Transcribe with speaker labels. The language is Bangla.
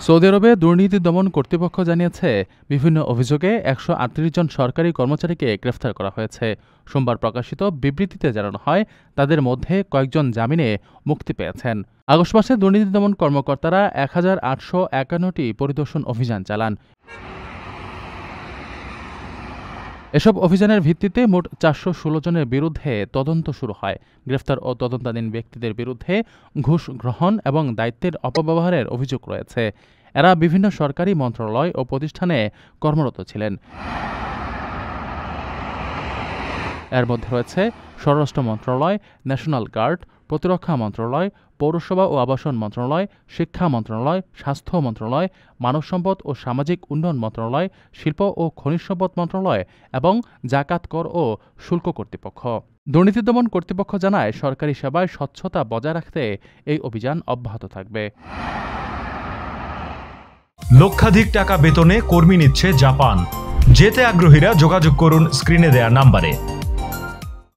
Speaker 1: সৌদি আরবে দুর্নীতি দমন কর্তৃপক্ষ জানিয়েছে, বিভিন্ন অভিযোগে ১৩৮ জন সরকারি কর্মচারীকে গ্রেফতার করা হয়েছে। সোমবার প্রকাশিত বিবৃতিতে জানানো হয়, তাদের মধ্যে কয়েকজন জামিনে মুক্তি পেয়েছেন। আগস্ট মাসে দুর্নীতি দমন কর্মকর্তারা ১,৮৫১টি পরিদর্শন অভিযান চালান। এসব অভিযানের ভিত্তিতে মোট ৪১৬ জনের বিরুদ্ধে তদন্ত শুরু হয়। গ্রেফতার ও তদন্তাধীন ব্যক্তিদের বিরুদ্ধে ঘুষ গ্রহণ এবং দায়িত্বের অপব্যবহারের অভিযোগ রয়েছে। এরা বিভিন্ন সরকারি মন্ত্রণালয় ও প্রতিষ্ঠানে কর্মরত ছিলেন। এর মধ্যে রয়েছে স্বরাষ্ট্র মন্ত্রণালয়, ন্যাশনাল গার্ড, প্রতিরক্ষা মন্ত্রণালয়, পৌরসভা ও আবাসন মন্ত্রণালয়, শিক্ষা মন্ত্রণালয়, স্বাস্থ্য মন্ত্রণালয়, মানব সম্পদ ও সামাজিক উন্নয়ন মন্ত্রণালয়, শিল্প ও খনিজ সম্পদ মন্ত্রণালয় এবং জাকাত কর ও শুল্ক কর্তৃপক্ষ। দুর্নীতি দমন কর্তৃপক্ষ জানায়, সরকারি সেবায় স্বচ্ছতা বজায় রাখতে এই অভিযান অব্যাহত থাকবে।
Speaker 2: লক্ষাধিক টাকা বেতনে কর্মী নিচ্ছে জাপান। যেতে আগ্রহীরা যোগাযোগ করুন স্ক্রিনে দেয়া নাম্বারে।